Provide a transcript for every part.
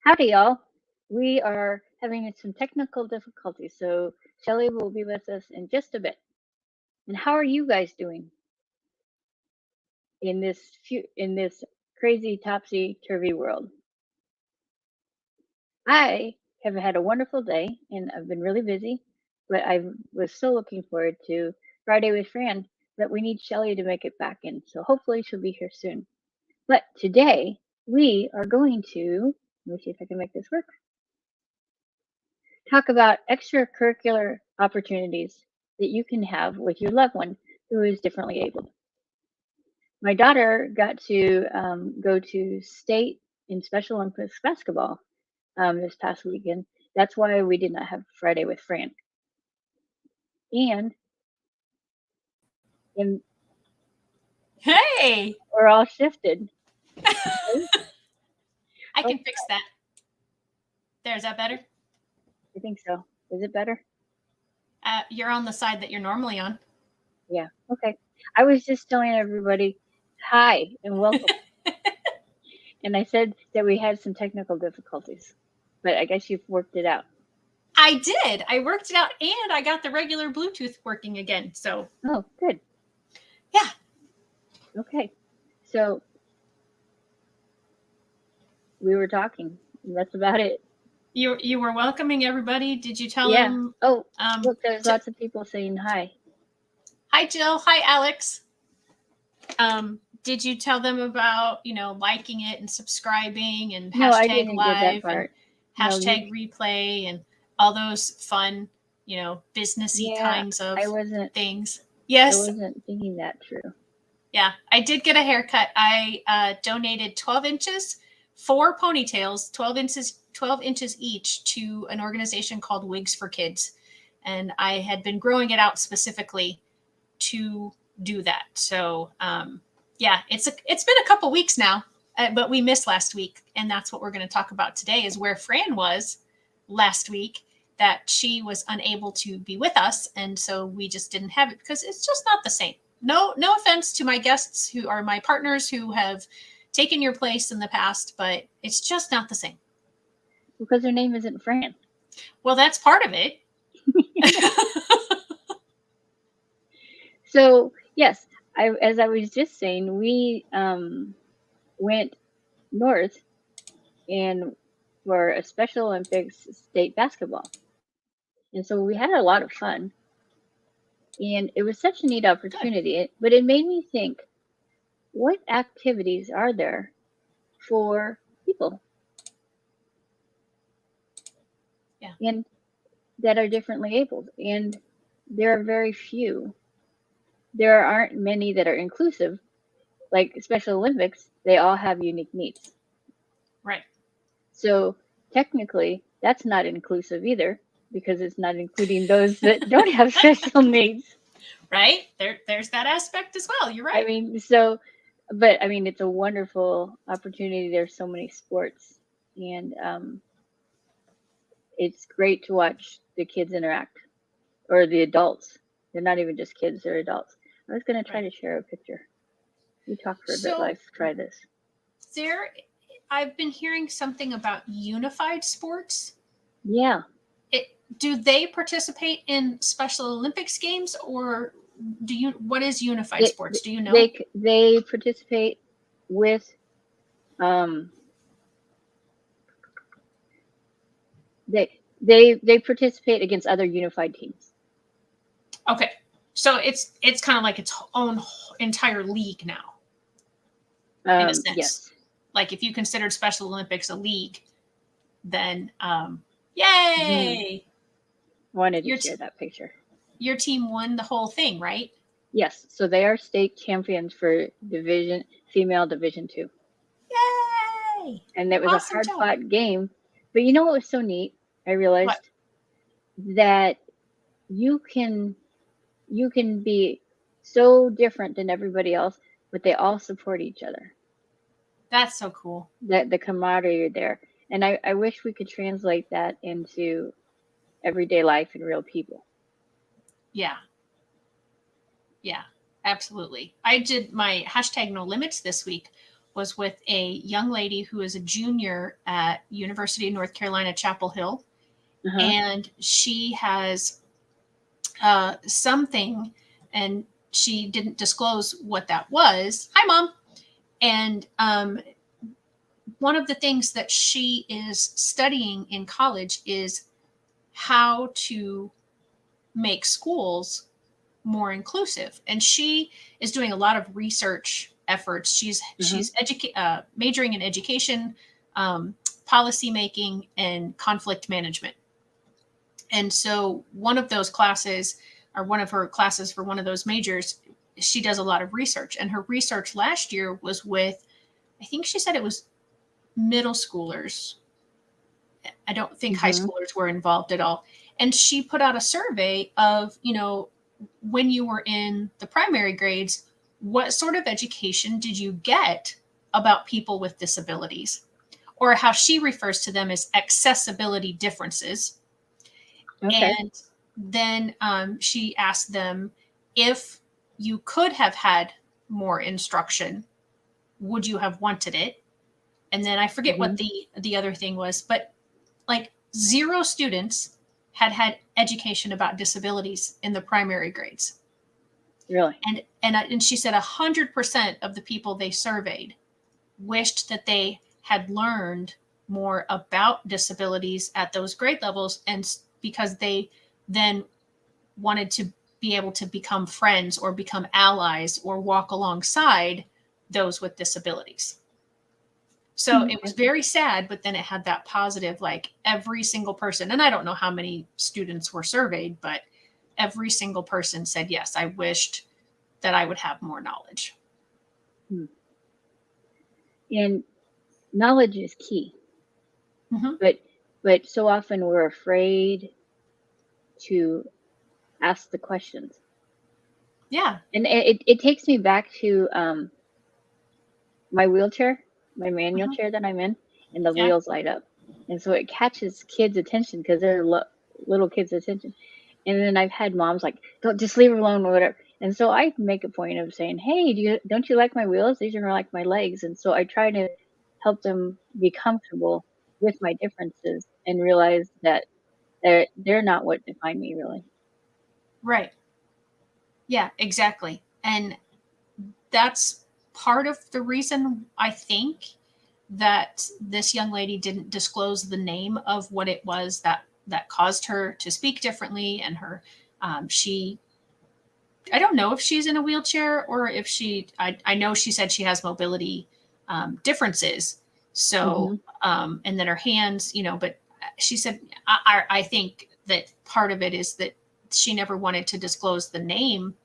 Howdy, y'all. We are having some technical difficulties, so Shelly will be with us in just a bit. And how are you guys doing in this crazy topsy turvy world? I have had a wonderful day, and I've been really busy, but I was so looking forward to Friday with Fran that we need Shelly to make it back in. So hopefully she'll be here soon. But today we are going to let me see if I can make this work. Talk about extracurricular opportunities that you can have with your loved one who is differently abled. My daughter got to go to state in Special Olympics basketball this past weekend. That's why we did not have Friday with Fran. And Hey, we're all shifted. I can fix that. Is that better? I think so. Is it better? You're on the side that you're normally on. Yeah. Okay. I was just telling everybody hi and welcome. And I said that we had some technical difficulties, but I guess you've worked it out. I did. I worked it out, and I got the regular Bluetooth working again. So. Oh, good. Yeah. Okay. So we were talking. And that's about it. You were welcoming everybody. Did you tell them? Oh, look, there's lots of people saying hi. Hi, Jill. Hi, Alex. Did you tell them about, liking it and subscribing and No, I hashtag didn't live get that part. and hashtag replay and all those fun, businessy kinds of things? Yes. I wasn't thinking that through. Yeah, I did get a haircut. I donated 12 inches, 4 ponytails, 12 inches each to an organization called Wigs for Kids. And I had been growing it out specifically to do that. So, yeah, it's been a couple weeks now, but we missed last week. And that's what we're going to talk about today is where Fran was last week, that she was unable to be with us. And so we just didn't have it because it's just not the same. No offense to my guests who are my partners who have taken your place in the past, but it's just not the same. Because her name isn't Fran. Well, that's part of it. So, yes, as I was just saying, we went north and for a Special Olympics state basketball. And so we had a lot of fun. And it was such a neat opportunity, but it made me think, what activities are there for people? Yeah. And that are differently abled. And there are very few. There aren't many that are inclusive. Like Special Olympics, they all have unique needs. Right. So technically, that's not inclusive either, because it's not including those that don't have special needs. Right. There's that aspect as well. You're right. I mean, it's a wonderful opportunity. There's so many sports, and it's great to watch the kids interact, or the adults. They're not even just kids, they're adults. I was going to try to share a picture. You talk for a bit, let's try this. I've been hearing something about unified sports. Yeah. Do they participate in Special Olympics games, or what is unified sports? Do you know? They participate with they participate against other unified teams. Okay. So it's kind of like its own entire league now. In a sense. Yes. Like if you considered Special Olympics a league, then yay! Wanted to share that picture. Your team won the whole thing, right? Yes. So they are state champions for female Division 2. Yay! And it was a hard-fought game. But you know what was so neat? I realized that you can be so different than everybody else, but they all support each other. That's so cool. That the camaraderie there. And I wish we could translate that into everyday life and real people. Yeah. Yeah, absolutely. I did my hashtag no limits this week was with a young lady who is a junior at University of North Carolina, Chapel Hill, Uh-huh. and she has something, and she didn't disclose what that was. Hi, Mom. And one of the things that she is studying in college is how to make schools more inclusive, and she is doing a lot of research efforts. Uh-huh. She's majoring in education, policy making, and conflict management. And so one of those classes, or one of her classes for one of those majors, she does a lot of research, and her research last year was with, I think she said it was middle schoolers. I don't think high Mm-hmm. schoolers were involved at all. And she put out a survey of, when you were in the primary grades, what sort of education did you get about people with disabilities? Or how she refers to them as accessibility differences. Okay. And then she asked them, if you could have had more instruction, would you have wanted it? And then I forget Mm-hmm. what the other thing was, but like 0 students had education about disabilities in the primary grades. Really? And she said 100% of the people they surveyed wished that they had learned more about disabilities at those grade levels, and because they then wanted to be able to become friends or become allies or walk alongside those with disabilities. So it was Okay. very sad, but then it had that positive, like every single person, and I don't know how many students were surveyed, but every single person said, yes, I wished that I would have more knowledge. Hmm. And knowledge is key, Hmm. but so often we're afraid to ask the questions. Yeah. And it takes me back to my wheelchair, my manual Hmm. chair that I'm in, and the Yeah. wheels light up. And so it catches kids' attention because they're little kids' attention. And then I've had moms like, "Don't just leave her alone," or whatever. And so I make a point of saying, "Hey, don't you like my wheels? These are like my legs." And so I try to help them be comfortable with my differences and realize that they're not what define me really. Right. Yeah, exactly. And that's part of the reason I think that this young lady didn't disclose the name of what it was that caused her to speak differently. And her she I don't know if she's in a wheelchair, or if I know she said she has mobility differences. So, Hmm. and then her hands, but she said, I think that part of it is that she never wanted to disclose the name,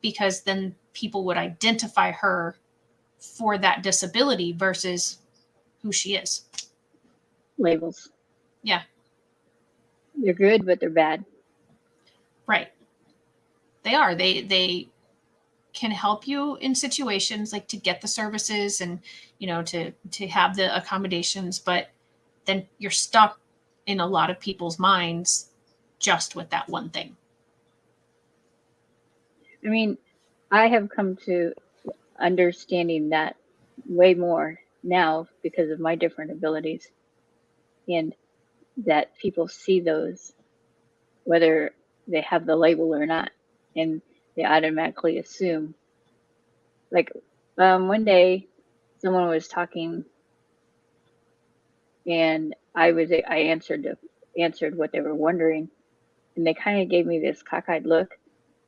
because then people would identify her for that disability versus who she is. Labels. Yeah, They're good, but they're bad. right. They are. They can help you in situations, like to get the services, and to have the accommodations, but then you're stuck in a lot of people's minds just with that one thing. I mean, I have come to understanding that way more now because of my different abilities, and that people see those whether they have the label or not, and they automatically assume. Like, one day someone was talking, and I answered what they were wondering, and they kind of gave me this cockeyed look,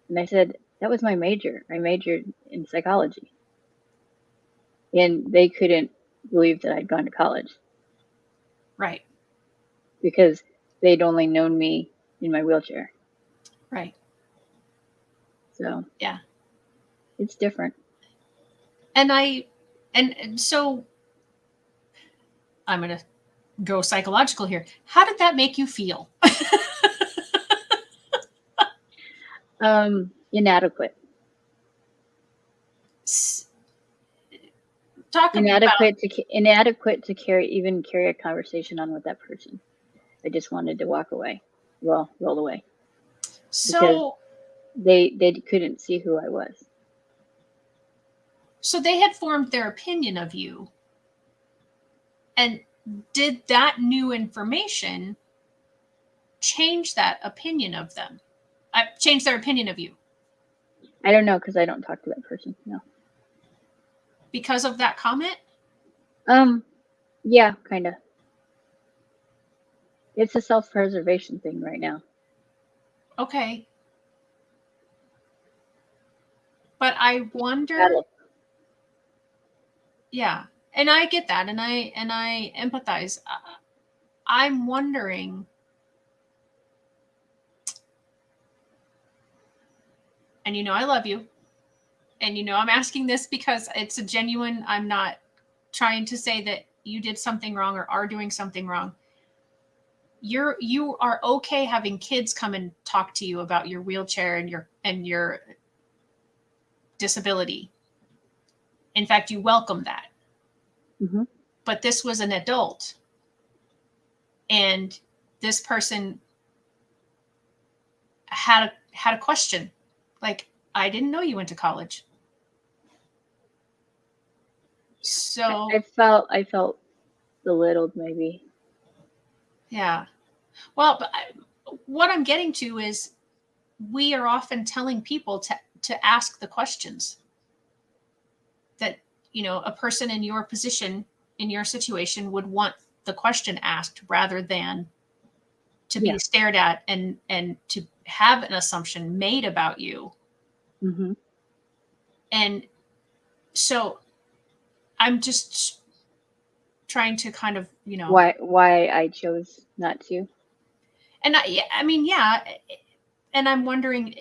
and I said that was my major. I majored in psychology, and they couldn't believe that I'd gone to college Right. because they'd only known me in my wheelchair. Right. So Yeah. it's different. And so I'm going to go psychological here. How did that make you feel? Inadequate. Talk about. Inadequate to carry a conversation on with that person. I just wanted to walk away. Well, roll away because So they couldn't see who I was. So they had formed their opinion of you. And did that new information change that opinion of them? Change their opinion of you? I don't know, because I don't talk to that person. No. Because of that comment? Yeah, kind of. It's a self-preservation thing right now. Okay. But I wonder. Battle. Yeah, and I get that, and I empathize. I'm wondering, and I love you, and I'm asking this because it's a genuine. I'm not trying to say that you did something wrong or are doing something wrong. You are okay having kids come and talk to you about your wheelchair and your disability. In fact, you welcome that. Mm-hmm. But this was an adult, and this person had a question, like, I didn't know you went to college. So I felt belittled, maybe. yeah. Well, but what I'm getting to is we are often telling people to ask the questions that a person in your position, in your situation, would want the question asked rather than to be stared at and to have an assumption made about you. Mm-hmm. And so I'm just trying to kind of why I chose not to. And I mean, yeah, and I'm wondering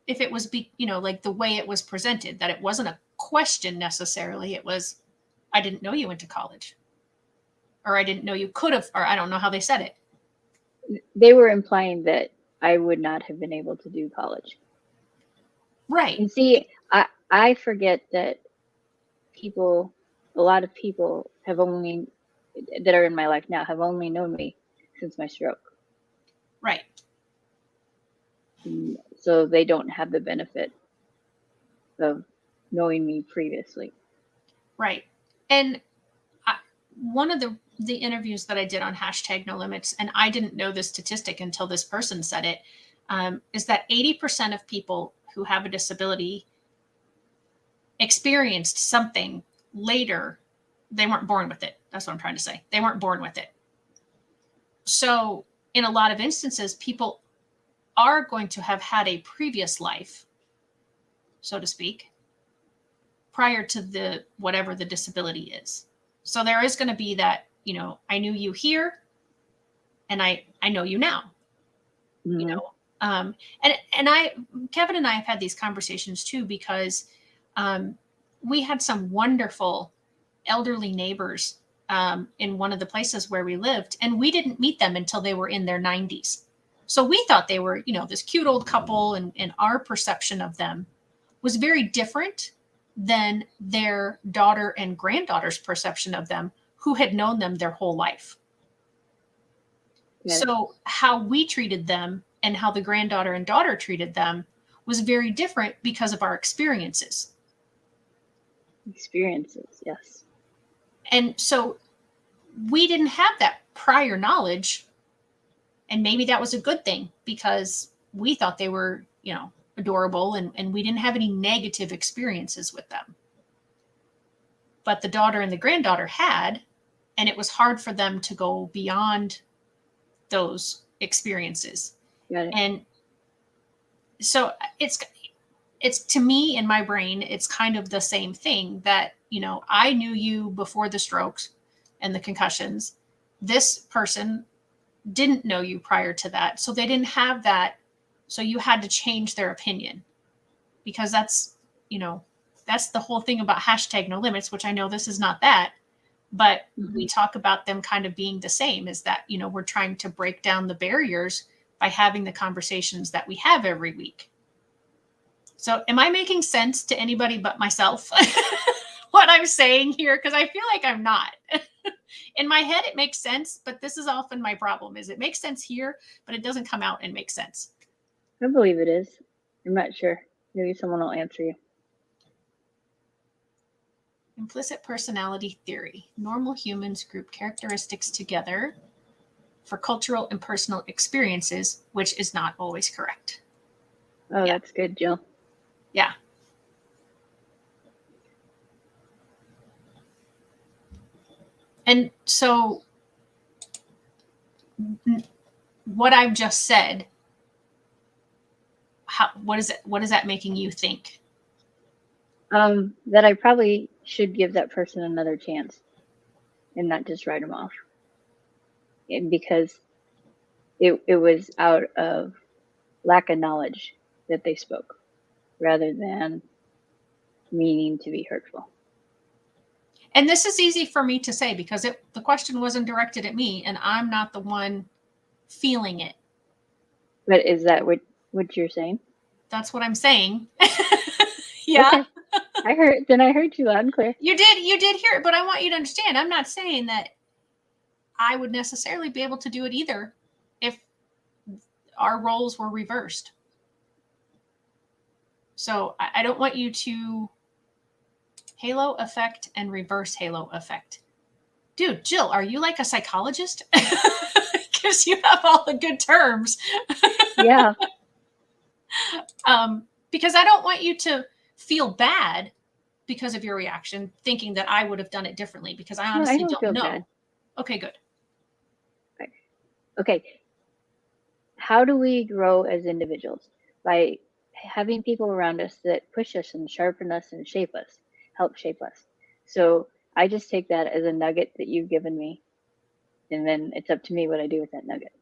if it was like the way it was presented, that it wasn't a question necessarily. It was, I didn't know you went to college, or I didn't know you could have, or I don't know how they said it. They were implying that I would not have been able to do college. Right. And see, I forget that a lot of people that are in my life now have only known me since my stroke. Right. So they don't have the benefit of knowing me previously. Right. And one of the interviews that I did on #NoLimits, and I didn't know this statistic until this person said it, is that 80% of people who have a disability experienced something later. They weren't born with it. That's what I'm trying to say. They weren't born with it. So in a lot of instances, people are going to have had a previous life, so to speak, prior to the whatever the disability is. So there is going to be that, I knew you here and I know you now. Mm-hmm. Kevin and I have had these conversations too, because we had some wonderful elderly neighbors in one of the places where we lived, and we didn't meet them until they were in their 90s. So we thought they were, this cute old couple, and our perception of them was very different than their daughter and granddaughter's perception of them, who had known them their whole life. Yes. So how we treated them and how the granddaughter and daughter treated them was very different because of our experiences. Experiences, yes. And so we didn't have that prior knowledge. And maybe that was a good thing, because we thought they were, adorable, and we didn't have any negative experiences with them. But the daughter and the granddaughter had, and it was hard for them to go beyond those experiences. Got it. And so it's to me, in my brain, it's kind of the same thing, that, I knew you before the strokes and the concussions. This person didn't know you prior to that. So they didn't have that. So you had to change their opinion, because that's the whole thing about #NoLimits, which I know this is not that, but we talk about them kind of being the same, is that, we're trying to break down the barriers by having the conversations that we have every week. So am I making sense to anybody but myself? What I'm saying here? Because I feel like I'm not. In my head, it makes sense, but this is often my problem, is it makes sense here, but it doesn't come out and make sense. I believe it is. I'm not sure. Maybe someone will answer you. Implicit personality theory. Normal humans group characteristics together for cultural and personal experiences, which is not always correct. Oh, Yeah. that's good, Jill. Yeah. And so what I've just said, what is that making you think? That I probably should give that person another chance and not just write them off. And because it was out of lack of knowledge that they spoke rather than meaning to be hurtful. And this is easy for me to say because the question wasn't directed at me and I'm not the one feeling it. But is that what you're saying? That's what I'm saying. Yeah. Okay. I heard you loud and clear. You did hear it, but I want you to understand, I'm not saying that I would necessarily be able to do it either if our roles were reversed. So I don't want you to halo effect and reverse halo effect. Dude, Jill, are you like a psychologist? Because you have all the good terms. Yeah. Because I don't want you to feel bad because of your reaction, thinking that I would have done it differently, because I honestly don't feel know. bad. Okay, good. Okay. How do we grow as individuals? By having people around us that push us and sharpen us and help shape us. So I just take that as a nugget that you've given me, and then it's up to me what I do with that nugget.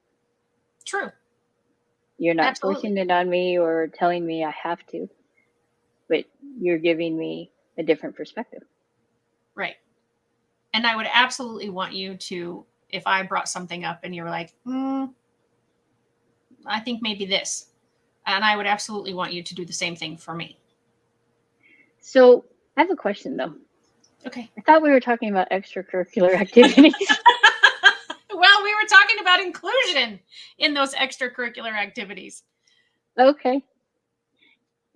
True. You're not Absolutely. forcing it on me or telling me I have to, but you're giving me a different perspective. Right. And I would absolutely want you to, if I brought something up and you were like, I think maybe this, and I would absolutely want you to do the same thing for me. So I have a question though. Okay. I thought we were talking about extracurricular activities. Well, we were talking about inclusion in those extracurricular activities. Okay.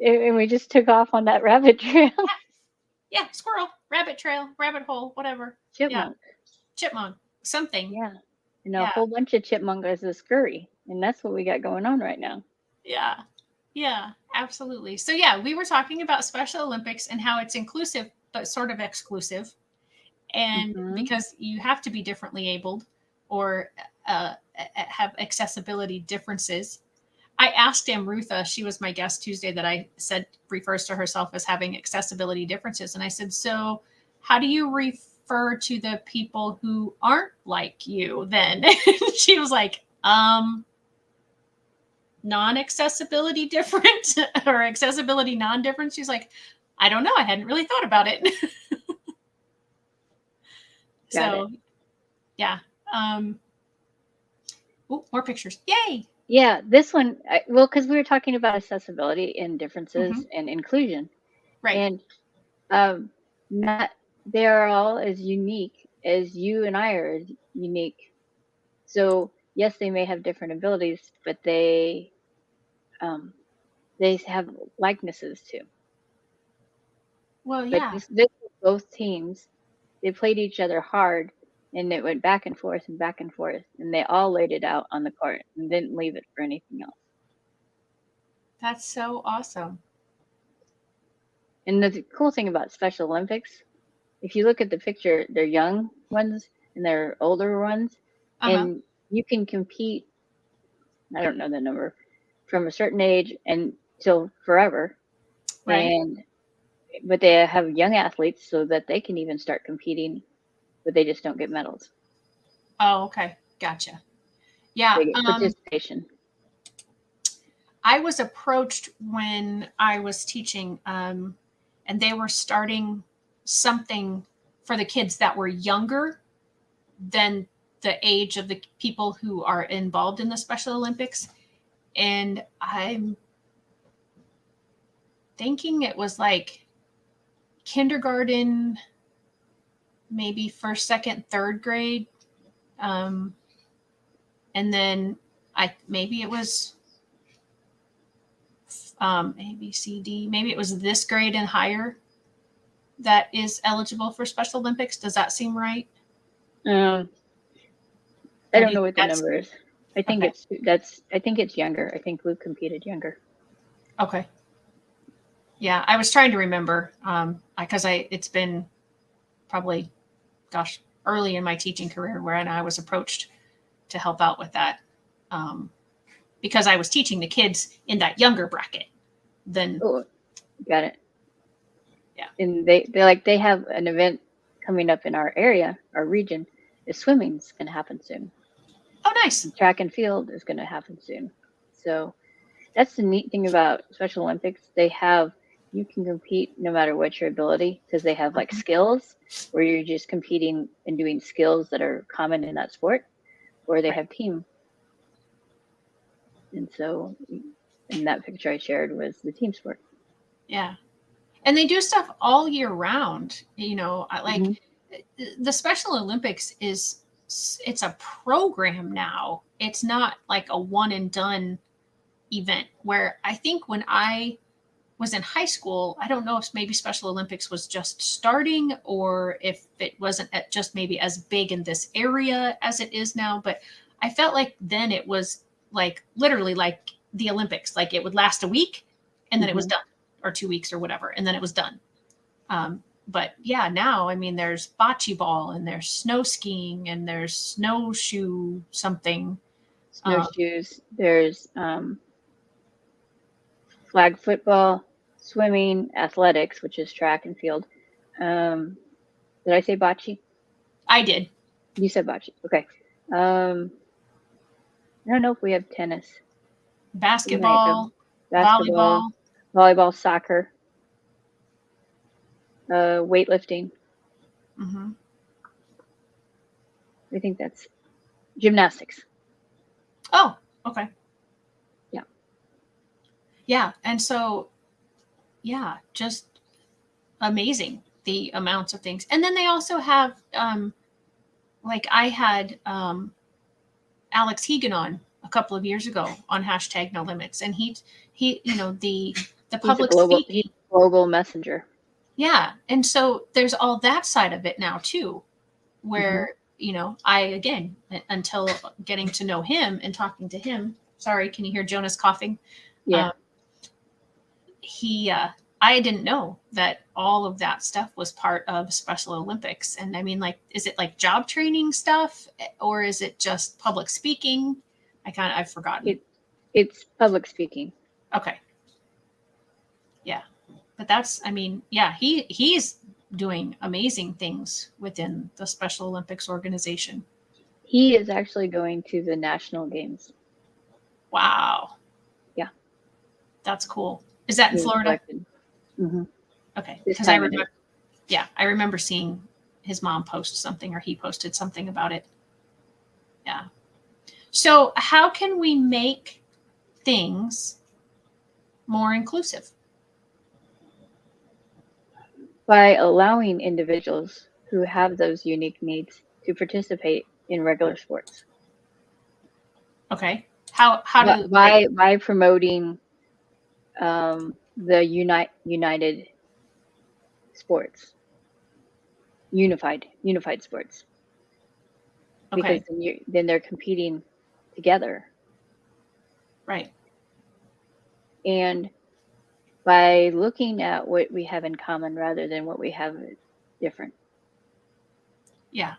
And we just took off on that rabbit trail. Yeah, squirrel, rabbit trail, rabbit hole, whatever. Chipmunk. Yeah. Chipmunk, something. Yeah. And a whole bunch of chipmunk is a scurry. And that's what we got going on right now. Yeah. Yeah, absolutely. So yeah, we were talking about Special Olympics and how it's inclusive, but sort of exclusive. And because you have to be differently abled or have accessibility differences. I asked Amrutha, she was my guest Tuesday, that I said refers to herself as having accessibility differences. And I said, so how do you refer to the people who aren't like you then? She was like, non-accessibility different or accessibility non-different. She's like, I don't know. I hadn't really thought about it. So, yeah. Ooh, more pictures. Yay. Yeah, this one, well, because we were talking about accessibility and differences and inclusion. Right. And they are all as unique as you and I are unique. So yes, they may have different abilities, but they have likenesses too. Well, yeah. But this both teams, they played each other hard, and it went back and forth, and they all laid it out on the court and didn't leave it for anything else. That's so awesome. And the cool thing about Special Olympics, if you look at the picture, they're young ones and they're older ones, and you can compete, I don't know the number, from a certain age until forever. Right. But they have young athletes so that they can even start competing, but they just don't get medals. Oh, okay. Gotcha. Yeah. They get participation. I was approached when I was teaching, and they were starting something for the kids that were younger than the age of the people who are involved in the Special Olympics. And I'm thinking it was like kindergarten, maybe first, second, third grade. And then maybe it was A, B, C, D. Maybe it was this grade and higher. that is eligible for Special Olympics. Does that seem right? I Or do don't you know think what the that's number is. I think okay? it's younger. I think Luke competed younger. Okay. Yeah, I was trying to remember because it's been probably, gosh, early in my teaching career when I was approached to help out with that, because I was teaching the kids in that younger bracket. Then Oh, got it. yeah. And they have an event coming up in our area, our region. Is swimming's going to happen soon. Oh, nice. And track and field is going to happen soon. So that's the neat thing about Special Olympics. You can compete no matter what your ability, because they have like skills where you're just competing and doing skills that are common in that sport, or they Right. have team. And so, in that picture I shared was the team sport. Yeah. And they do stuff all year round. Like the Special Olympics it's a program now. It's not like a one and done event, where I think when I was in high school, I don't know if maybe Special Olympics was just starting or if it wasn't just maybe as big in this area as it is now. But I felt like then it was like literally like the Olympics, like it would last a week and then it was done, or 2 weeks or whatever, and then it was done. But yeah, now, I mean, there's bocce ball and there's snow skiing and there's snowshoe something. Snowshoes. There's flag football, swimming, athletics, which is track and field. Did I say bocce? I did. You said bocce. Okay. I don't know if we have tennis. Basketball, Basketball, volleyball, soccer, weightlifting. Mm-hmm. I think that's gymnastics. Oh, okay. Yeah. Yeah. And so, yeah, just amazing the amounts of things. And then they also have, like I had Alex Hegan on a couple of years ago on #NoLimits, and he, the public speaking. Global messenger. Yeah. And so there's all that side of it now too, where, I, again, until getting to know him and talking to him, sorry, can you hear Jonas coughing? Yeah. I didn't know that all of that stuff was part of Special Olympics. And I mean, like, is it like job training stuff, or is it just public speaking? I've forgotten. It's public speaking. Okay. Yeah. But he's doing amazing things within the Special Olympics organization. He is actually going to the national games. Wow. Yeah. That's cool. Is that in Florida? Mm-hmm. Okay. Because I remember seeing his mom post something, or he posted something about it. Yeah. So how can we make things more inclusive? By allowing individuals who have those unique needs to participate in regular sports. Okay. How do by promoting the united sports, unified sports. Okay. Because then they're competing together. Right. And by looking at what we have in common rather than what we have different. Yeah.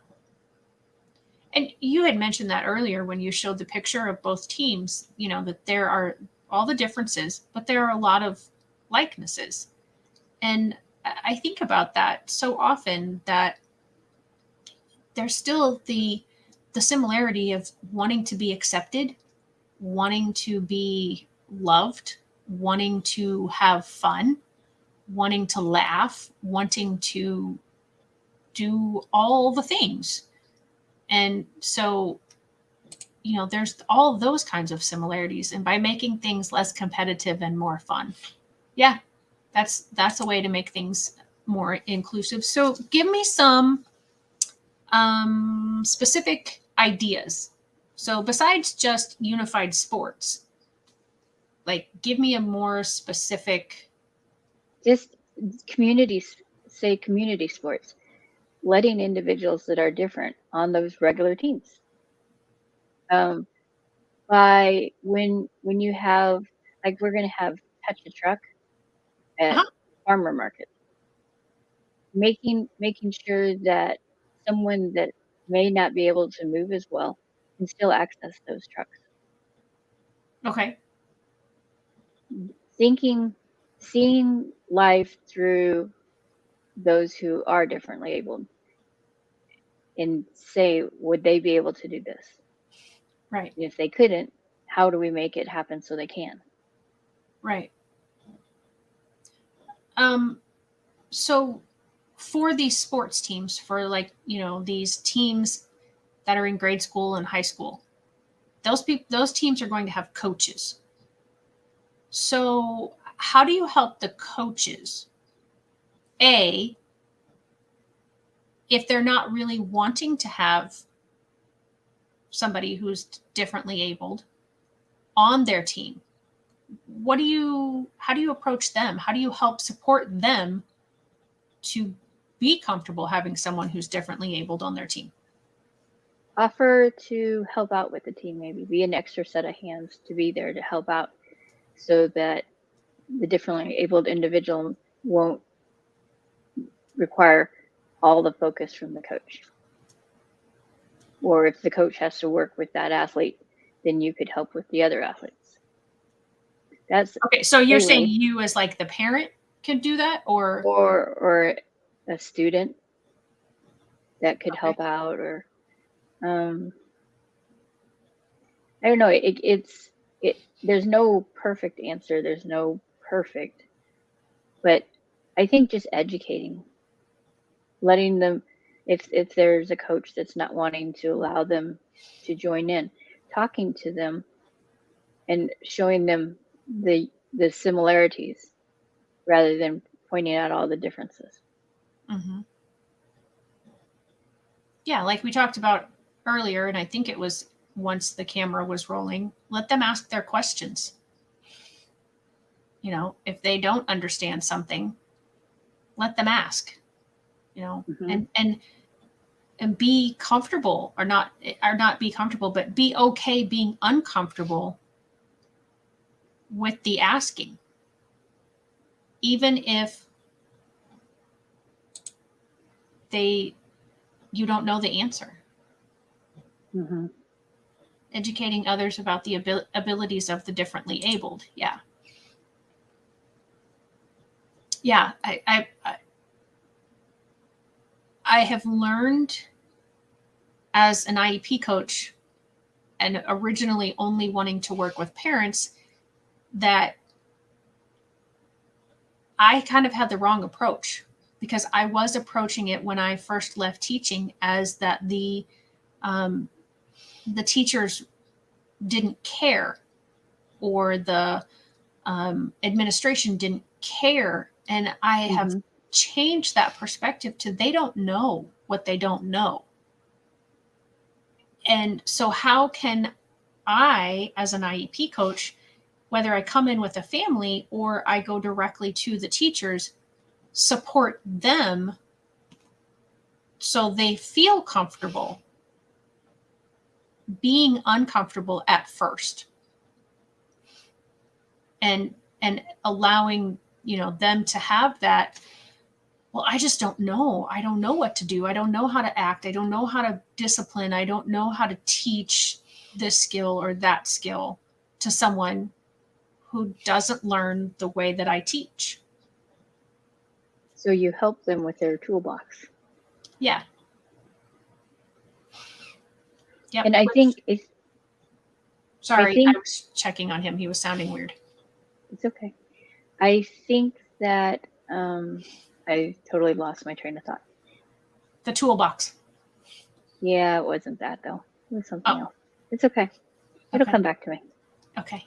And you had mentioned that earlier when you showed the picture of both teams, that there are all the differences, but there are a lot of likenesses. And I think about that so often, that there's still the similarity of wanting to be accepted, wanting to be loved, wanting to have fun, wanting to laugh, wanting to do all the things. And so, there's all those kinds of similarities. And by making things less competitive and more fun, yeah, that's a way to make things more inclusive. So give me some specific ideas. So besides just unified sports, like give me a more specific. Just community say community sports, letting individuals that are different on those regular teams. Um, by when you have, like, we're going to have touch a truck at Uh-huh. farmer market, making sure that someone that may not be able to move as well can still access those trucks. Okay. Thinking, seeing life through those who are differently abled, and say, would they be able to do this? Right. And if they couldn't, how do we make it happen so they can? Right. Um, so for these sports teams, for like, these teams that are in grade school and high school, those teams are going to have coaches. So how do you help the coaches? A, if they're not really wanting to have somebody who's differently abled on their team, how do you approach them? How do you help support them to be comfortable having someone who's differently abled on their team? Offer to help out with the team, maybe be an extra set of hands to be there to help out so that the differently abled individual won't require all the focus from the coach. Or if the coach has to work with that athlete, then you could help with the other athletes. That's Okay, so a you're saying way. you as like the parent could do that, or Or a student that could okay, help out, or um I don't know. There's no perfect answer. There's no perfect, but I think just educating, letting them, if there's a coach that's not wanting to allow them to join in, talking to them and showing them the similarities rather than pointing out all the differences. hmm, yeah, like we talked about earlier, and I think it was once the camera was rolling, let them ask their questions. If they don't understand something, let them ask. Hmm. And be comfortable, or not be comfortable, but be okay being uncomfortable with the asking, even if they you don't know the answer. Hmm. Educating others about the abilities of the differently abled. Yeah. Yeah. I have learned as an IEP coach, and originally only wanting to work with parents, that I kind of had the wrong approach, because I was approaching it when I first left teaching as that um, the teachers didn't care, or the administration didn't care. And I have Hmm. changed that perspective to they don't know what they don't know. And so, how can I, as an IEP coach, whether I come in with a family or I go directly to the teachers, support them so they feel comfortable being uncomfortable at first, and allowing them to have that, well, I just don't know, I don't know what to do, I don't know how to act, I don't know how to discipline, I don't know how to teach this skill or that skill to someone who doesn't learn the way that I teach. So you help them with their toolbox. Yeah. Yep. And I Which, think it's, I sorry, I think was checking on him, he was sounding weird. it's okay. I think that I totally lost my train of thought. The toolbox. Yeah, it wasn't that though. It was something Oh, else. It's okay. It'll okay. come back to me. Okay.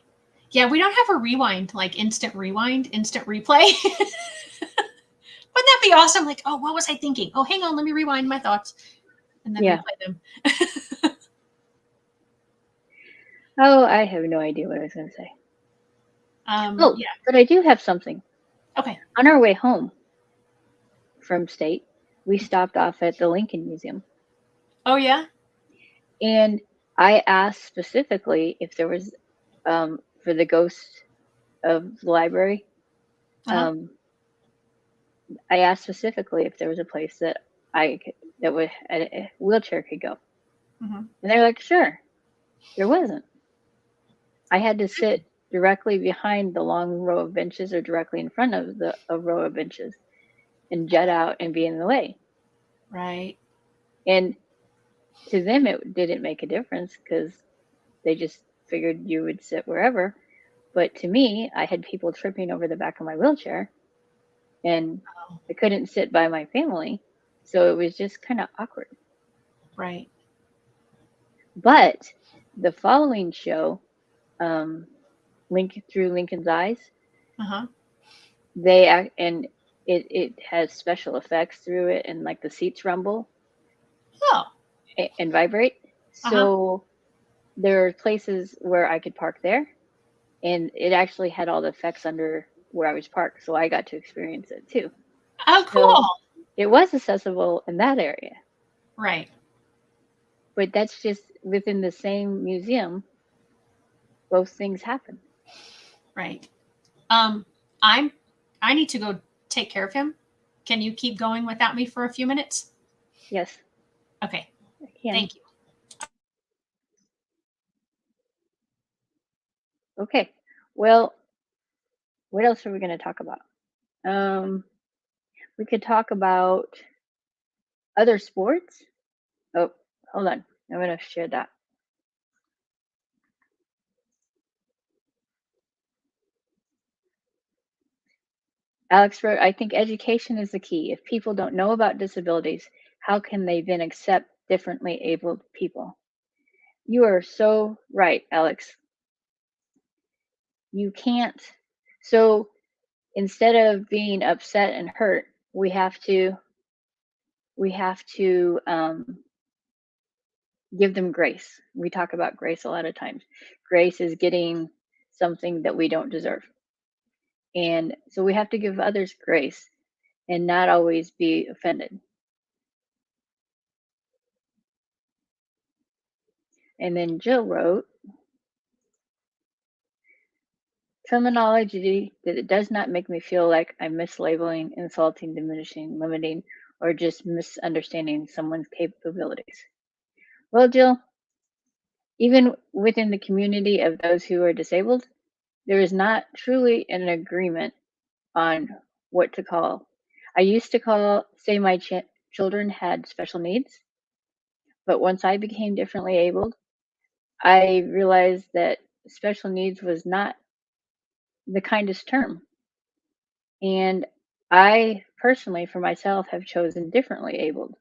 Yeah, we don't have a rewind, like instant rewind, instant replay. Wouldn't that be awesome? Like, oh, what was I thinking? Oh, hang on, let me rewind my thoughts and then Yeah. replay them. Oh, I have no idea what I was going to say. Oh, Yeah. but I do have something. Okay. On our way home from state, we stopped off at the Lincoln Museum. Oh, yeah? And I asked specifically if there was, for the ghost of the library, Uh-huh. I asked specifically if there was a place that that would a wheelchair could go, Mm-hmm. and they're like, "Sure." There wasn't. I had to sit directly behind the long row of benches or directly in front of the a row of benches and jet out and be in the way. Right. And to them, it didn't make a difference because they just figured you would sit wherever. But to me, I had people tripping over the back of my wheelchair and Oh, I couldn't sit by my family. So it was just kind of awkward. right. But the following show, um, Link through Lincoln's Eyes, Uh-huh. and it has special effects through it, and like the seats rumble Oh, and vibrate. uh-huh. So there are places where I could park there, and it actually had all the effects under where I was parked, so I got to experience it too. Oh, So cool. it was accessible in that area, Right. but that's just within the same museum, both things happen. Right. Um, I'm I need to go take care of him. Can you keep going without me for a few minutes? Yes, Okay. I can. Thank you. Okay. Well, what else are we going to talk about? Um, we could talk about other sports. Oh, hold on. I'm going to share that. Alex wrote, I think education is the key. If people don't know about disabilities, how can they then accept differently abled people? You are so right, Alex. You can't. So instead of being upset and hurt, we have to give them grace. We talk about grace a lot of times. Grace is getting something that we don't deserve. And so we have to give others grace and not always be offended. And then Jill wrote, terminology that it does not make me feel like I'm mislabeling, insulting, diminishing, limiting, or just misunderstanding someone's capabilities. Well, Jill, even within the community of those who are disabled, there is not truly an agreement on what to call. I used to say my children had special needs, but once I became differently abled, I realized that special needs was not the kindest term. And I personally, for myself, have chosen differently abled.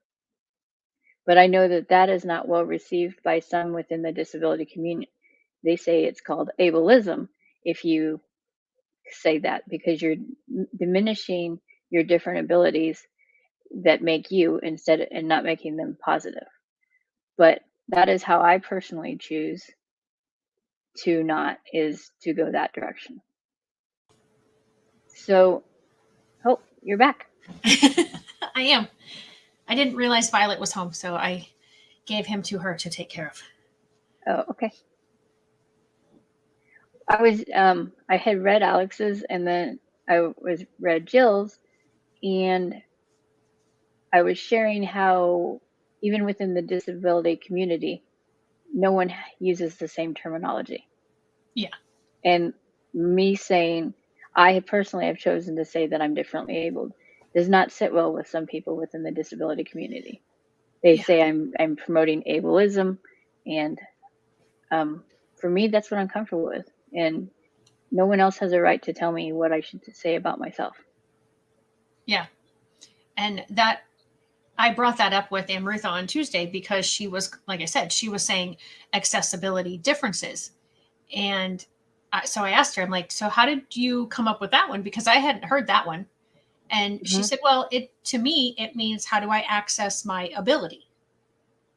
But I know that that is not well received by some within the disability community. They say it's called ableism if you say that because you're diminishing your different abilities that make you and not making them positive. But that is how I personally choose to not is to go that direction. So, oh, you're back. I am. I didn't realize Violet was home, so I gave him to her to take care of. Oh, okay. I had read Alex's and then I was read Jill's, and I was sharing how even within the disability community, no one uses the same terminology. Yeah. And me saying I personally have chosen to say that I'm differently abled does not sit well with some people within the disability community. They Yeah. say I'm promoting ableism, and for me, that's what I'm comfortable with. And no one else has a right to tell me what I should say about myself. Yeah. And that I brought that up with Amrutha on Tuesday because she was, like I said, she was saying accessibility differences. And so I asked her, I'm like, so how did you come up with that one? Because I hadn't heard that one. And she Mhm. said, well, to me, it means how do I access my ability?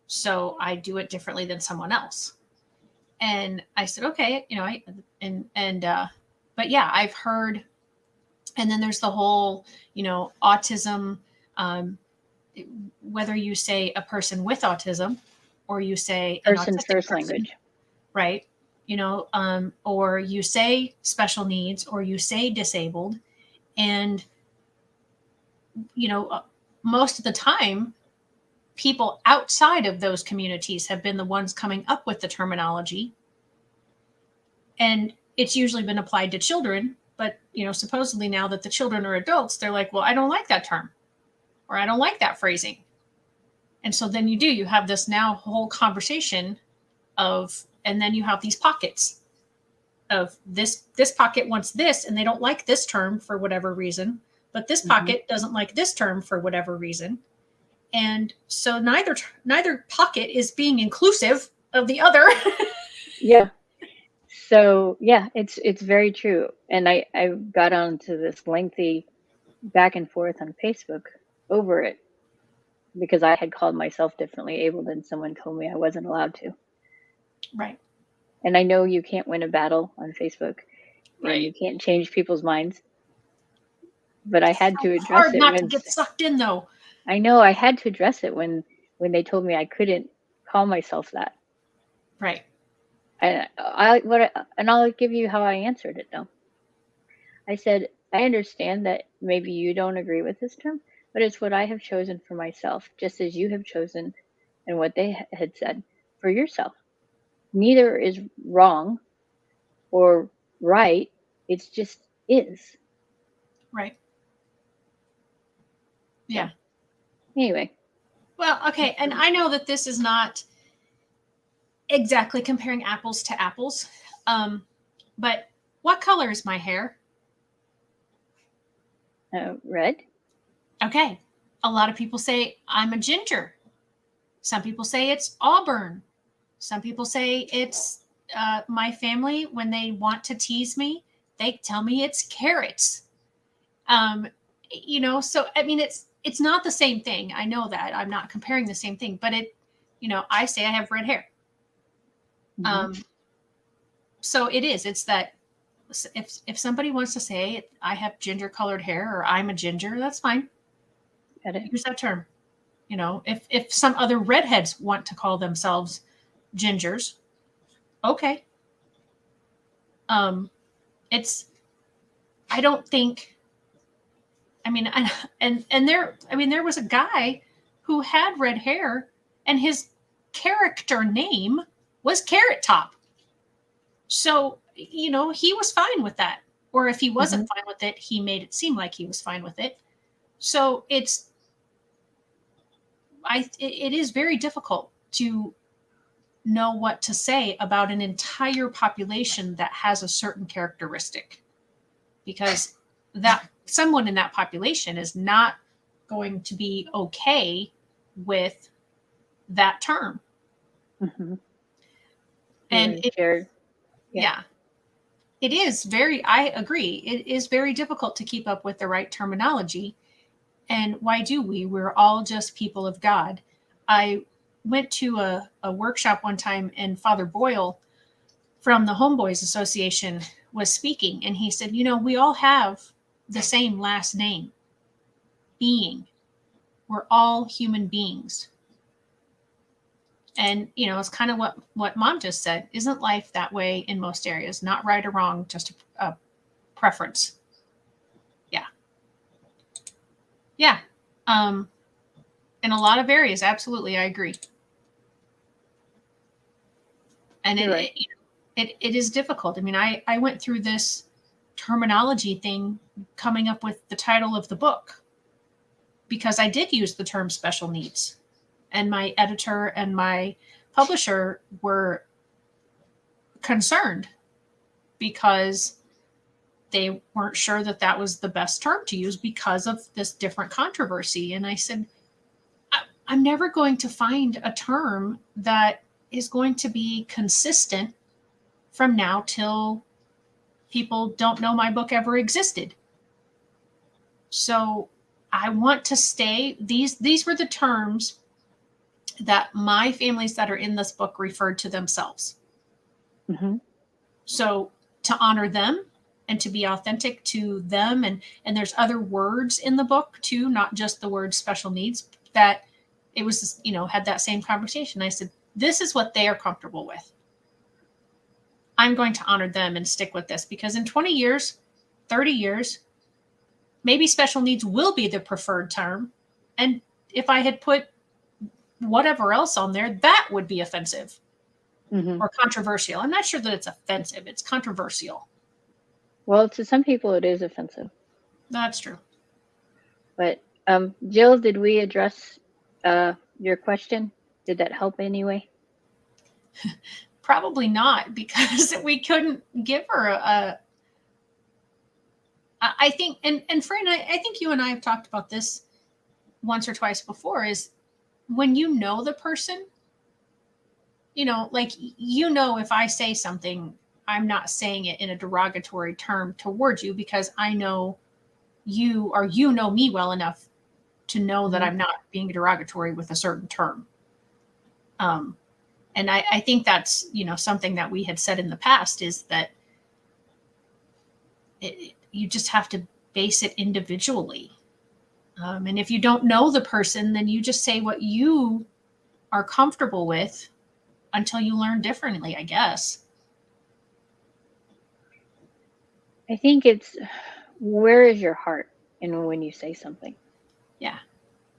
So I do it differently than someone else. And I said, okay, but yeah, I've heard, and then there's the whole, autism, whether you say a person with autism or you say an Person autistic first person, language. right? Or you say special needs or you say disabled. And, most of the time, people outside of those communities have been the ones coming up with the terminology. And it's usually been applied to children. But, supposedly now that the children are adults, they're like, well, I don't like that term or I don't like that phrasing. And so then you have this now whole conversation and then you have these pockets of this pocket wants this and they don't like this term for whatever reason, but this pocket doesn't like this term for whatever reason. And so neither pocket is being inclusive of the other. Yeah. So yeah, it's very true. And I got onto this lengthy back and forth on Facebook over it because I had called myself differently abled and someone told me I wasn't allowed to. Right. And I know you can't win a battle on Facebook and you can't change people's minds. But I had to It's address hard it not to when get sucked in, though. I know I had to address it when they told me I couldn't call myself that. Right. And I'll give you how I answered it though. I said, I understand that maybe you don't agree with this term, but it's what I have chosen for myself, just as you have chosen and what they had said for yourself. Neither is wrong or right. It's just is. Right. Yeah. So, anyway. Well, okay. And I know that this is not exactly comparing apples to apples. But what color is my hair? Red. Okay. A lot of people say I'm a ginger. Some people say it's auburn. Some people say it's my family, when they want to tease me, they tell me it's carrots. So I mean, it's not the same thing. I know that I'm not comparing the same thing, but I say I have red hair. So it's that if somebody wants to say I have ginger colored hair or I'm a ginger, that's fine. Use that term. If some other redheads want to call themselves gingers, okay. I don't think, I mean, there was a guy who had red hair and his character name was Carrot Top. So, he was fine with that. Or if he wasn't fine with it, he made it seem like he was fine with it. So it is very difficult to know what to say about an entire population that has a certain characteristic, because that someone in that population is not going to be okay with that term. And it is I agree. It is very difficult to keep up with the right terminology. And why do we? We're all just people of God. I went to a workshop one time and Father Boyle from the Homeboys Association was speaking, and he said, we all have the same last name, Being. We're all human beings. And, it's kind of what Mom just said. Isn't life that way in most areas? Not right or wrong, just a preference. Yeah. Yeah. In a lot of areas, absolutely, I agree. And it is difficult. I mean, I went through this terminology thing coming up with the title of the book because I did use the term special needs. And my editor and my publisher were concerned because they weren't sure that was the best term to use because of this different controversy. And I said, I'm never going to find a term that is going to be consistent from now till people don't know my book ever existed. So I want to stay, these were the terms that my families that are in this book referred to themselves. So to honor them and to be authentic to them. And there's other words in the book too, not just the word special needs, that it was, had that same conversation. I said, this is what they are comfortable with. I'm going to honor them and stick with this, because in 20 years, 30 years, maybe special needs will be the preferred term. And if I had put whatever else on there, that would be offensive or controversial. I'm not sure that it's offensive. It's controversial. Well, to some people it is offensive. That's true. But Jill, did we address your question? Did that help anyway? Probably not, because we couldn't give her I think, and Fran, I think you and I have talked about this once or twice before, is when you know the person, like, if I say something, I'm not saying it in a derogatory term towards you, because I know you, or you know me well enough to know that I'm not being derogatory with a certain term. And I think that's, something that we had said in the past, is that you just have to base it individually. And if you don't know the person, then you just say what you are comfortable with until you learn differently, I guess. I think it's, where is your heart in when you say something? Yeah.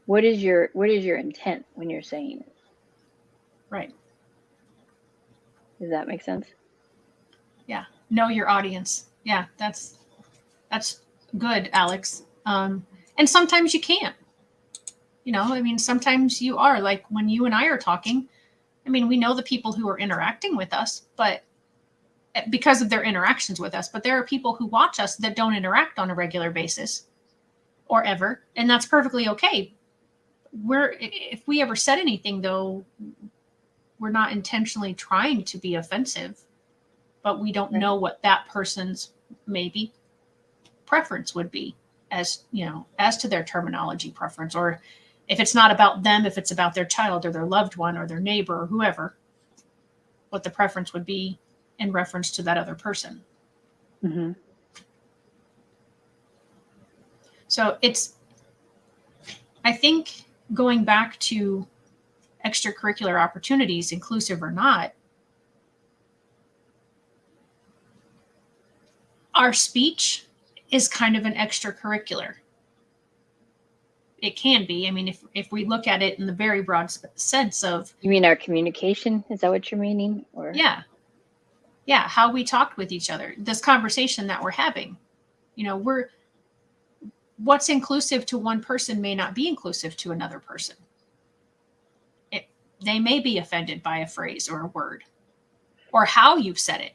What is your intent when you're saying it? Right. Does that make sense? Yeah. Know your audience. Yeah, that's good, Alex. And sometimes you can't. Sometimes you are, like when you and I are talking. We know the people who are interacting with us, but because of their interactions with us, but there are people who watch us that don't interact on a regular basis or ever, and that's perfectly okay. If we ever said anything, though, we're not intentionally trying to be offensive, but we don't know what that person's maybe preference would be, as to their terminology preference, or if it's not about them, if it's about their child or their loved one or their neighbor or whoever, what the preference would be in reference to that other person. Mm-hmm. So I think, going back to extracurricular opportunities, inclusive or not, our speech is kind of an extracurricular. It can be. If we look at it in the very broad sense of... You mean our communication? Is that what you're meaning? Or yeah, how we talked with each other, this conversation that we're having. What's inclusive to one person may not be inclusive to another person. They may be offended by a phrase or a word, or how you've said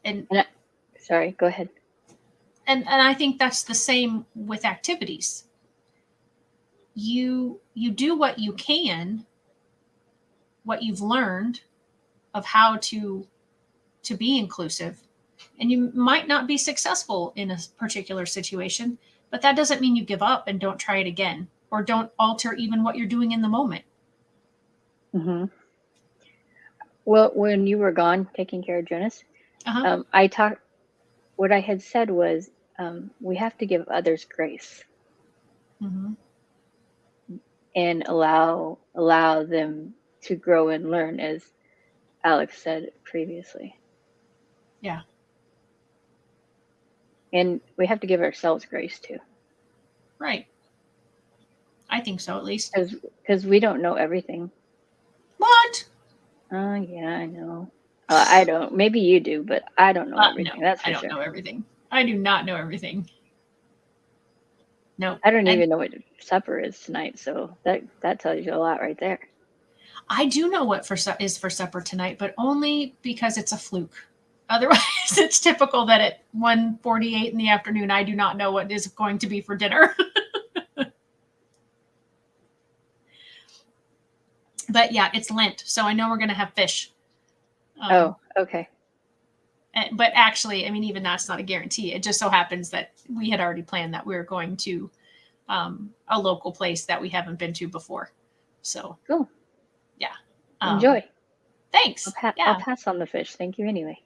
it. Sorry, go ahead. And I think that's the same with activities. You do what you can, what you've learned of how to be inclusive, and you might not be successful in a particular situation, but that doesn't mean you give up and don't try it again, or don't alter even what you're doing in the moment. Mm-hmm. Well, when you were gone taking care of Jonas, what I had said was, we have to give others grace, and allow them to grow and learn, as Alex said previously. Yeah. And we have to give ourselves grace too. Right. I think so, at least. Because we don't know everything. What? Yeah, I know. I don't. Maybe you do, but I don't know everything. No, that's for I sure. don't know everything. I do not know everything. No. I don't even know what supper is tonight, so that tells you a lot right there. I do know what is for supper tonight, but only because it's a fluke. Otherwise, it's typical that at 1:48 in the afternoon, I do not know what is going to be for dinner. But yeah, it's Lent, so I know we're going to have fish. Okay. But actually, even that's not a guarantee. It just so happens that we had already planned that we were going to a local place that we haven't been to before. So cool. Yeah. Enjoy. Thanks. I'll pass on the fish. Thank you anyway.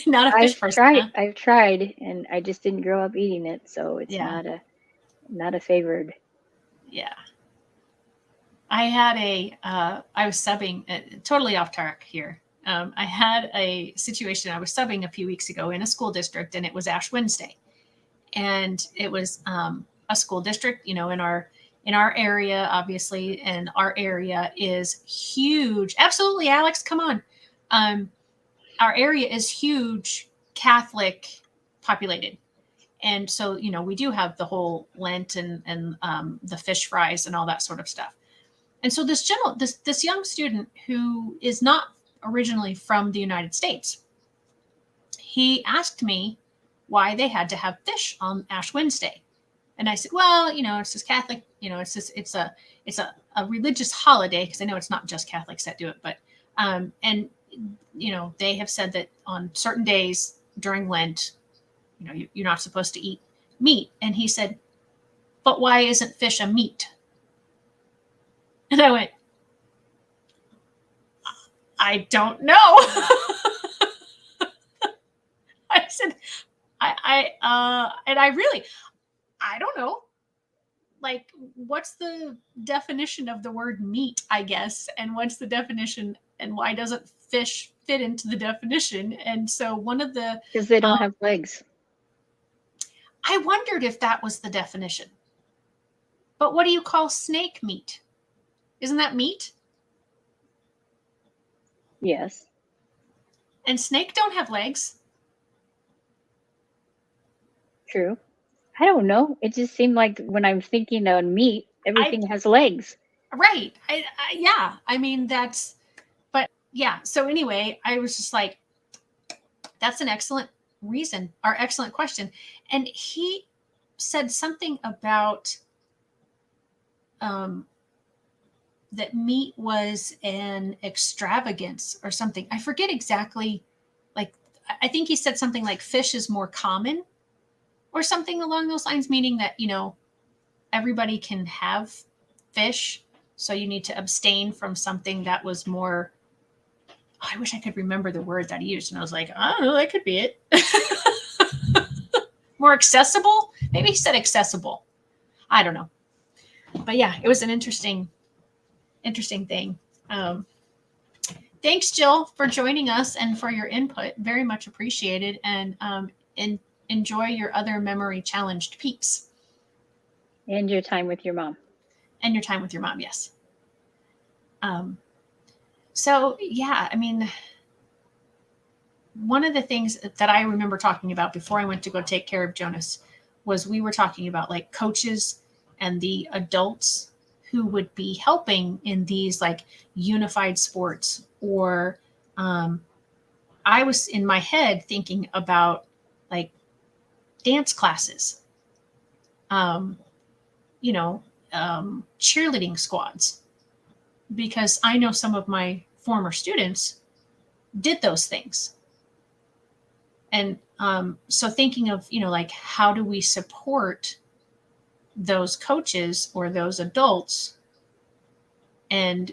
Not a fish person, huh? I've tried, and I just didn't grow up eating it, so it's Yeah. not a favored. Yeah. I had I was subbing, totally off track here. I had a situation. I was subbing a few weeks ago in a school district, and it was Ash Wednesday, and it was a school district, in our area, obviously, and our area is huge. Absolutely, Alex, come on. Our area is huge, Catholic populated. And so, we do have the whole Lent and the fish fries and all that sort of stuff. And so this young student who is not originally from the United States, he asked me why they had to have fish on Ash Wednesday. And I said, well, it's just Catholic, it's a religious holiday, because I know it's not just Catholics that do it, but and they have said that on certain days during Lent, you're not supposed to eat meat. And he said, but why isn't fish a meat? And I went, I don't know. I said, and I don't know. Like, what's the definition of the word meat, I guess? And what's the definition, and why doesn't fish fit into the definition? And so Because they don't have legs. I wondered if that was the definition. But what do you call snake meat? Isn't that meat? Yes. And snake don't have legs. True. I don't know. It just seemed like when I'm thinking of meat, everything has legs. Right. Yeah. I mean, but yeah. So anyway, I was just like, that's an excellent reason, or excellent question. And he said something about that meat was an extravagance or something. I forget exactly. Like, I think he said something like fish is more common or something along those lines, meaning that, everybody can have fish. So you need to abstain from something that was more, I wish I could remember the word that he used. And I was like, I don't know, that could be it. More accessible? Maybe he said accessible. I don't know. But yeah, it was an interesting thing. Thanks, Jill, for joining us and for your input. Very much appreciated. And enjoy your other memory challenged peeps. And your time with your mom. And your time with your mom, yes. So yeah, I mean, one of the things that I remember talking about before I went to go take care of Jonas was we were talking about like coaches and the adults who would be helping in these like unified sports, or I was in my head thinking about like dance classes, cheerleading squads, because I know some of my former students did those things. And so thinking of, like, how do we support those coaches or those adults? And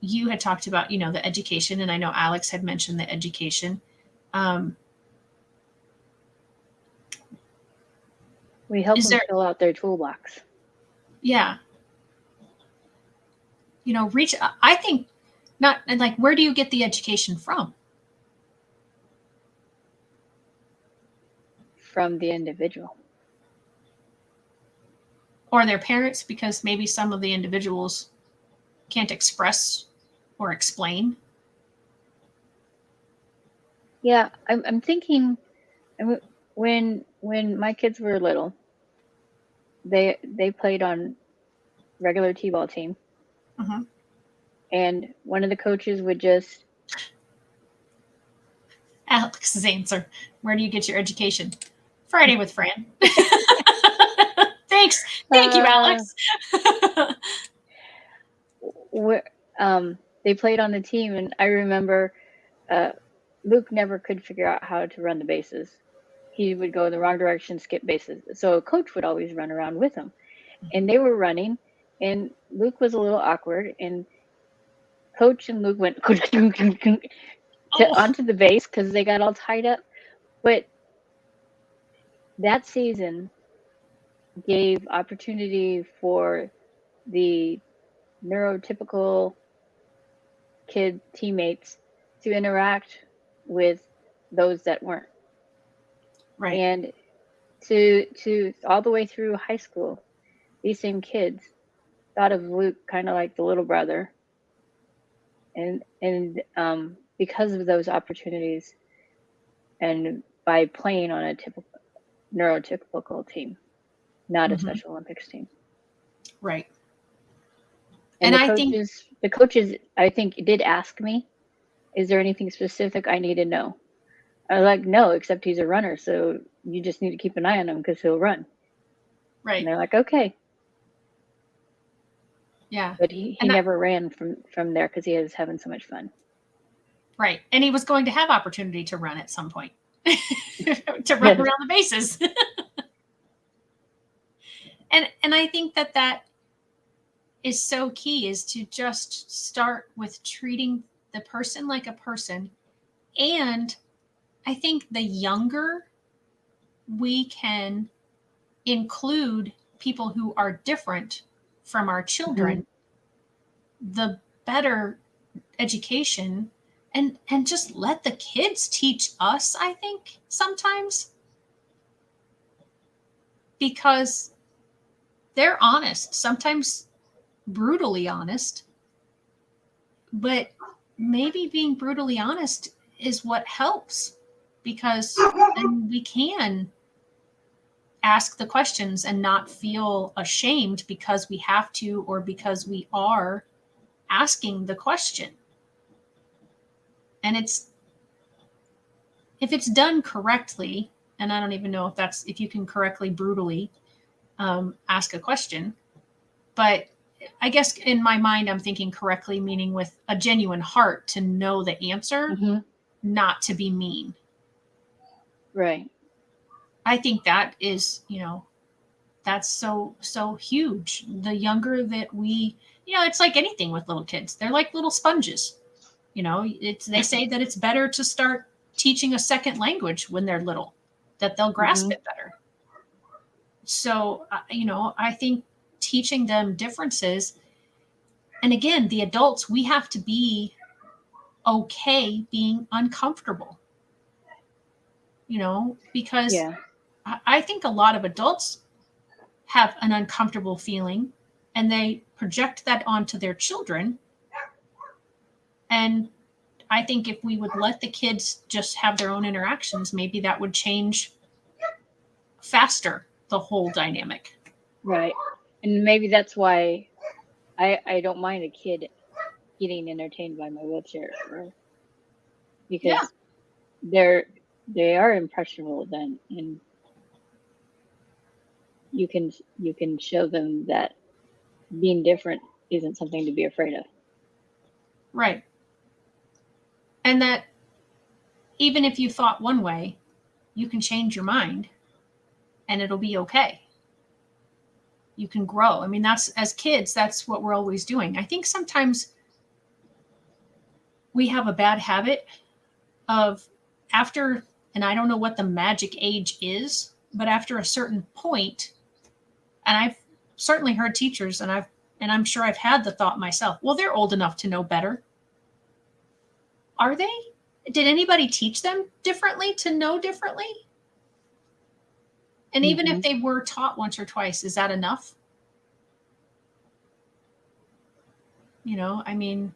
you had talked about, the education, and I know Alex had mentioned the education. We help them fill out their toolbox. Yeah. I think not, and like, where do you get the education from? From the individual. Or their parents, because maybe some of the individuals can't express or explain. Yeah, I'm thinking when my kids were little, they played on regular t-ball team. Mm-hmm. And one of the coaches would just... Alex's answer: where do you get your education? Friday with Fran. Thank you, Alex. They played on the team, and I remember Luke never could figure out how to run the bases. He would go in the wrong direction, skip bases. So a coach would always run around with him. And they were running, and Luke was a little awkward, and Coach and Luke went... onto the base because they got all tied up. But that season gave opportunity for the neurotypical kid teammates to interact with those that weren't. Right. And to all the way through high school, these same kids thought of Luke kind of like the little brother. And because of those opportunities and by playing on a typical neurotypical team, not a Mm-hmm. Special Olympics team. Right. And And I think, the coaches, I think, did ask me, "Is there anything specific I need to know?" I was like, "No, except he's a runner, so you just need to keep an eye on him because he'll run." And right. they're like, "Okay," Yeah. but he And that, never ran from there because he was having so much fun. right. And he was going to have opportunity to run at some point, to run Yes. around the bases. And I think that that is so key, is to just start with treating the person like a person. And I think the younger we can include people who are different from our Mhm. children, the better education. And just let the kids teach us, I think, sometimes, because they're honest, sometimes brutally honest, but maybe being brutally honest is what helps, because then we can ask the questions and not feel ashamed because we have to, or because we are asking the question. And it's, if it's done correctly, and I don't even know if that's, if you can correctly brutally ask a question, but I guess in my mind I'm thinking correctly, meaning with a genuine heart to know the answer, Mhm. not to be mean. Right. I think that is, that's so huge. The younger that we, it's like anything with little kids. They're like little sponges. It's, they say that it's better to start teaching a second language when they're little, that they'll grasp Mhm. it better. So, I think teaching them differences, and again, the adults, we have to be okay being uncomfortable, because Yeah. I think a lot of adults have an uncomfortable feeling and they project that onto their children. And I think if we would let the kids just have their own interactions, maybe that would change faster the whole dynamic. Right. And maybe that's why I don't mind a kid getting entertained by my wheelchair, Yeah, because they're they are impressionable then, and you can show them that being different isn't something to be afraid of. right. And that even if you thought one way, you can change your mind and it'll be okay. You can grow. I mean, that's, as kids, that's what we're always doing. I think sometimes we have a bad habit of, after, and I don't know what the magic age is, but after a certain point, and I've certainly heard teachers, and I'm sure I've had the thought myself, well, they're old enough to know better. Are they? Did anybody teach them differently to know differently? And even if Mhm. they were taught once or twice, is that enough? I mean,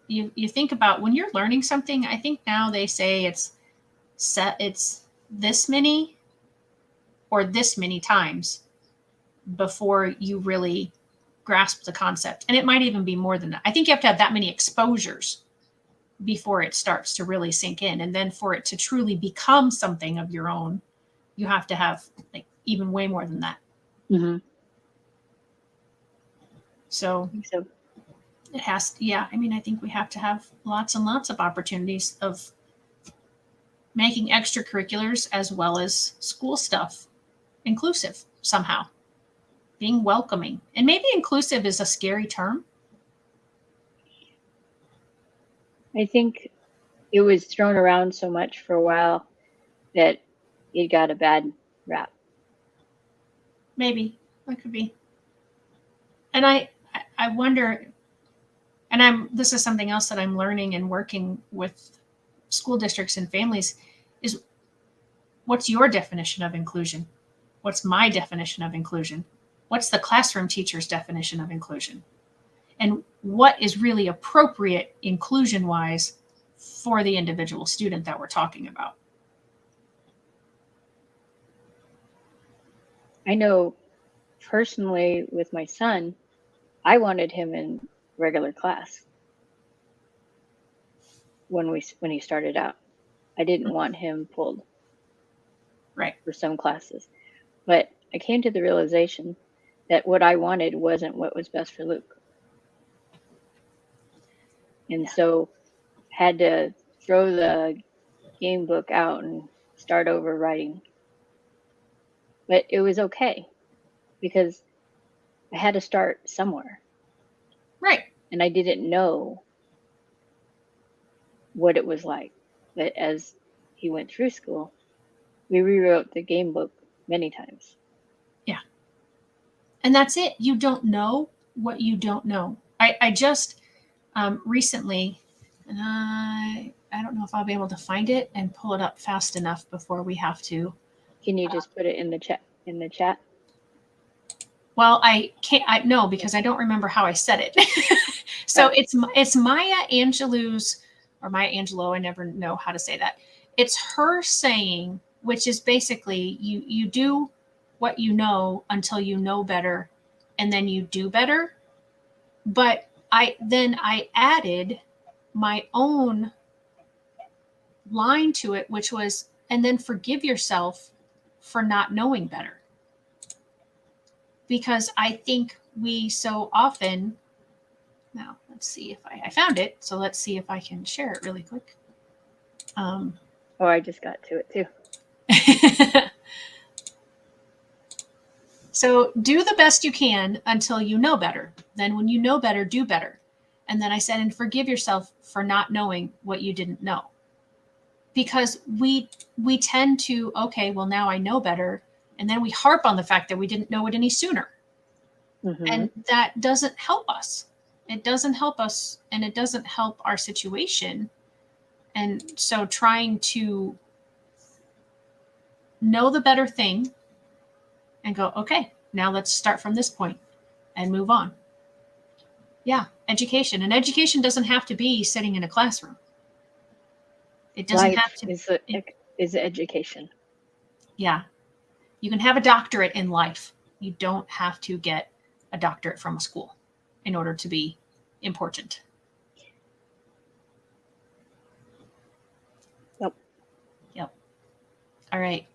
you think about when you're learning something, I think now they say it's this many or this many times before you really grasp the concept. And it might even be more than that. I think you have to have that many exposures before it starts to really sink in. And then for it to truly become something of your own, you have to have like even way more than that. Mhm. So I think so. it has to, yeah, I mean, I think we have to have lots and lots of opportunities of making extracurriculars as well as school stuff inclusive somehow, being welcoming. And maybe inclusive is a scary term. I think it was thrown around so much for a while that it got a bad rap. Maybe that could be. And I wonder, and this is something else that I'm learning and working with school districts and families, is what's your definition of inclusion? What's my definition of inclusion? What's the classroom teacher's definition of inclusion? And what is really appropriate inclusion-wise for the individual student that we're talking about? I know personally with my son, I wanted him in regular class when he started out. I didn't want him pulled Right. for some classes. But I came to the realization that what I wanted wasn't what was best for Luke. And so had to throw the game book out and start over writing. But it was okay because I had to start somewhere. Right. And I didn't know what it was like. But as he went through school, we rewrote the game book many times. Yeah. And that's it. You don't know what you don't know. I just recently, and I don't know if I'll be able to find it and pull it up fast enough before we have to. Can you just put it in the chat? Well, I can't. No, because I don't remember how I said it. So it's Maya Angelou's, or Maya Angelou. I never know how to say that. It's her saying, which is basically you do what you know until you know better, and then you do better. But I added my own line to it, which was, and then forgive yourself for not knowing better. Because I think we so often, now let's see if I found it. So let's see if I can share it really quick. Oh, I just got to it too. So do the best you can until you know better. Then when you know better, do better. And then I said, and forgive yourself for not knowing what you didn't know. Because we tend to, okay, well, now I know better. And then we harp on the fact that we didn't know it any sooner. Mm-hmm. And that doesn't help us. It doesn't help us, and it doesn't help our situation. And so trying to know the better thing and go, okay, now let's start from this point and move on. Yeah, education. And education doesn't have to be sitting in a classroom. It doesn't Life have to is education. Yeah. You can have a doctorate in life. You don't have to get a doctorate from a school in order to be important. Yep. All right.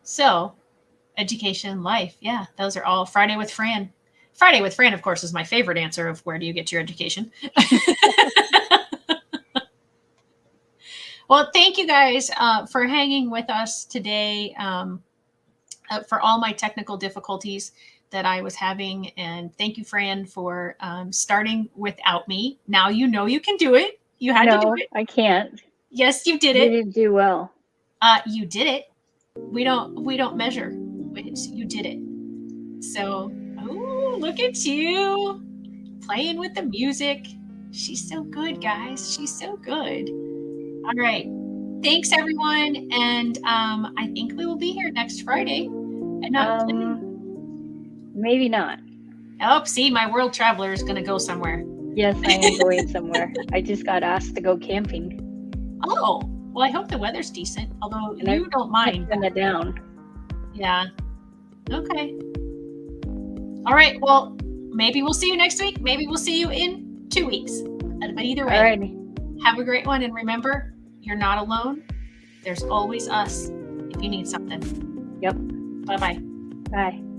So, education, life. Yeah, those are all Friday with Fran. Friday with Fran, of course, is my favorite answer of where do you get your education? Well, thank you guys for hanging with us today for all my technical difficulties that I was having. And thank you, Fran, for starting without me. Now you know you can do it. You had to do it. I can't. Yes, you did You it. didn't do well. You did it. We don't measure. You did it. So, oh, look at you playing with the music. She's so good, guys. She's so good. All right. Thanks, everyone. And I think we will be here next Friday. And maybe not. Oh, see, my world traveler is going to go somewhere. Yes, I am going somewhere. I just got asked to go camping. Oh, well, I hope the weather's decent, although you don't mind. Turn it down. Yeah. Okay. All right. Well, maybe we'll see you next week. Maybe we'll see you in 2 weeks. But either way, Alrighty. Have a great one. And remember, you're not alone. There's always us if you need something. Yep. Bye-bye. Bye.